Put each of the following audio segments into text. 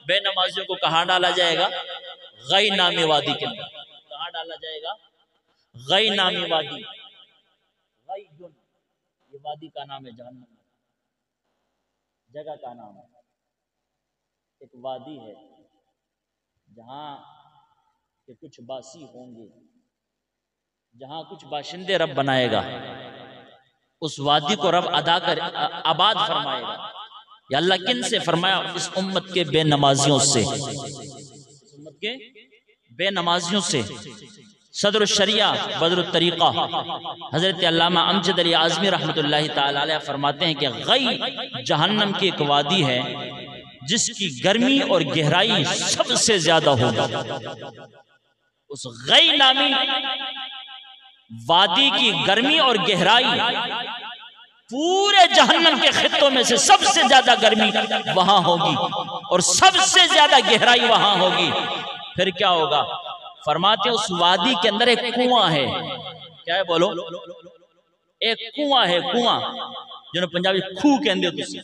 بے نمازیوں کو کہاں ڈالا جائے گا؟ غی نامی وادی کے اندر. کہاں ڈالا جائے گا؟ غی نامی وادی. غیٌ یہ وادی کا نام ہے، جہنم جگہ کا نام ہے. ایک وادی ہے جہاں کہ کچھ باسی ہوں گے، جہاں کچھ باشندے رب بنائے گا. اس وادی کو رب آباد فرمائے گا. یا اللہ کن سے فرمایا؟ اس امت کے بے نمازیوں سے. اس امت کے بے نمازیوں سے. صدر الشریعہ بدر الطریقہ حضرت علامہ امجد علی اعظمی رحمۃ اللہ تعالی علیہ فرماتے ہیں کہ غی جہنم کی ایک وادی ہے جس کی گرمی اور گہرائی سب سے زیادہ ہوگی. اس غی نامی وادی کی گرمی اور گہرائی پورے جہنم کے خطوں میں سے سب سے زیادہ گرمی وہاں ہوگی اور سب سے زیادہ گہرائی وہاں ہوگی. پھر کیا ہوگا؟ فرماتے ہیں اس وادی کے اندر ایک کنواں ہے. کیا ہے بولو؟ ایک کنواں ہے. کنواں جنہوں پنجابی کھو کہندے ہو تسی.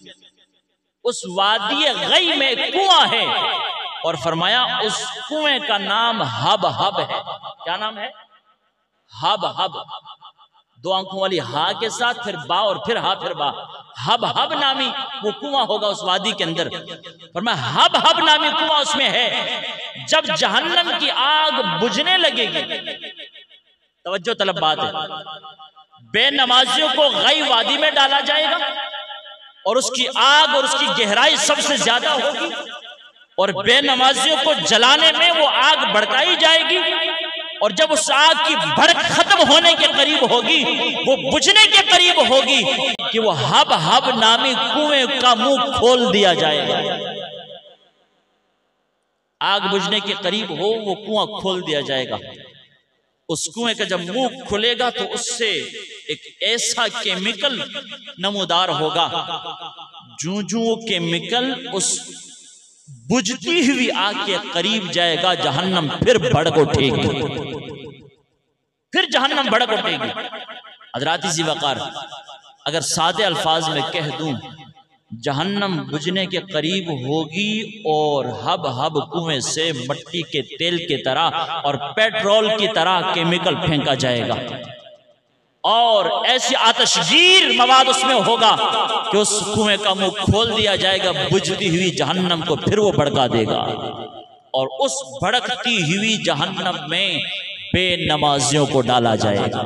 اس وادی غی میں ایک کنواں ہے اور فرمایا اس کنویں کا نام ہب ہب ہے. کیا نام ہے؟ Hub hub. دو آنکھوں والی ہا کے ساتھ پھر با اور پھر ہا پھر با. ہب ہب نامی وہ کنواں ہوگا اس وادی کے اندر. فرمایا ہب ہب نامی کنواں اس میں ہے. جب جہنم کی آگ بجھنے لگے گی، توجہ طلب بات ہے، بے نمازیوں کو غی وادی میں ڈالا جائے گا اور اس کی آگ اور اس کی گہرائی سب سے زیادہ ہوگی اور بے نمازیوں کو جلانے میں وہ آگ بھڑکائی جائے گی. اور جب اس آگ کی بھڑک ختم ہونے کے قریب ہوگی، وہ بجھنے کے قریب ہوگی کہ وہ ہب ہب نامی کنویں کا منہ کھول دیا جائے گا. آگ بجھنے کے قریب ہو وہ کنواں کھول دیا جائے گا. اس کنویں کا جب منہ کھلے گا تو اس سے ایک ایسا کیمیکل نمودار ہوگا، جو وہ کیمیکل اس بجھتی ہوئی آگ کے قریب جائے گا، جہنم پھر بھڑک اٹھے گی. پھر جہنم بھڑک اٹھے گی. حضرات ذی وقار اگر سادے الفاظ میں کہہ دوں، جہنم بجھنے کے قریب ہوگی اور ہب ہب کنویں سے مٹی کے تیل کی طرح اور پیٹرول کی طرح کیمیکل پھینکا جائے گا اور ایسی آتشگیر مواد اس میں ہوگا کہ اس کنویں کا منہ کھول دیا جائے گا. بجھتی ہوئی جہنم کو پھر وہ بھڑکا دے گا اور اس بھڑکتی ہوئی جہنم میں بے نمازیوں کو ڈالا جائے گا.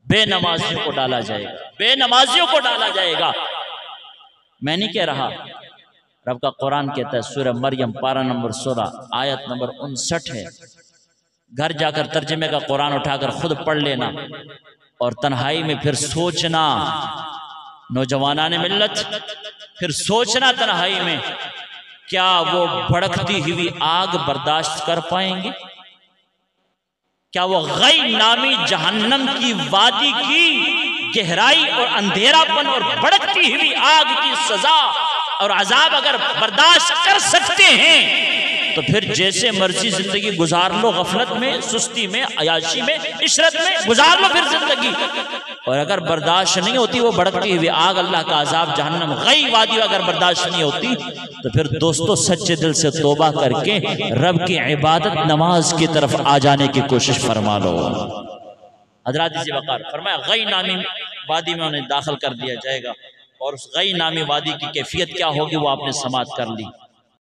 بے نمازیوں کو ڈالا جائے گا. بے نمازیوں کو ڈالا جائے گا. میں نہیں کہہ رہا، رب کا قرآن کہتا ہے سورہ مریم پارہ نمبر 16 آیت نمبر 59 ہے. گھر جا کر ترجمے کا قرآن اٹھا کر خود پڑھ لینا اور تنہائی میں پھر سوچنا. نوجوانان ملت پھر سوچنا تنہائی میں، کیا وہ بھڑکتی ہوئی آگ برداشت کر پائیں گے؟ کیا وہ غی نامی جہنم کی وادی کی گہرائی اور اندھیرا پن اور بھڑکتی ہوئی آگ کی سزا اور عذاب اگر برداشت کر سکتے ہیں تو پھر جیسے مرضی زندگی گزار لو، غفلت میں، سستی میں، عیاشی میں، عشرت میں گزار لو پھر زندگی. اور اگر برداشت نہیں ہوتی وہ بھڑکتی ہوئی آگ، اللہ کا عذاب، جہنم غی وادی اگر برداشت نہیں ہوتی تو پھر دوستو سچے دل سے توبہ کر کے رب کی عبادت نماز کی طرف آ جانے کی کوشش فرما لو. حضرات ذی وقار فرمایا غی نامی وادی میں انہیں داخل کر دیا جائے گا اور اس غی نامی وادی کی کیفیت کیا ہوگی وہ آپ نے سماعت کر لی.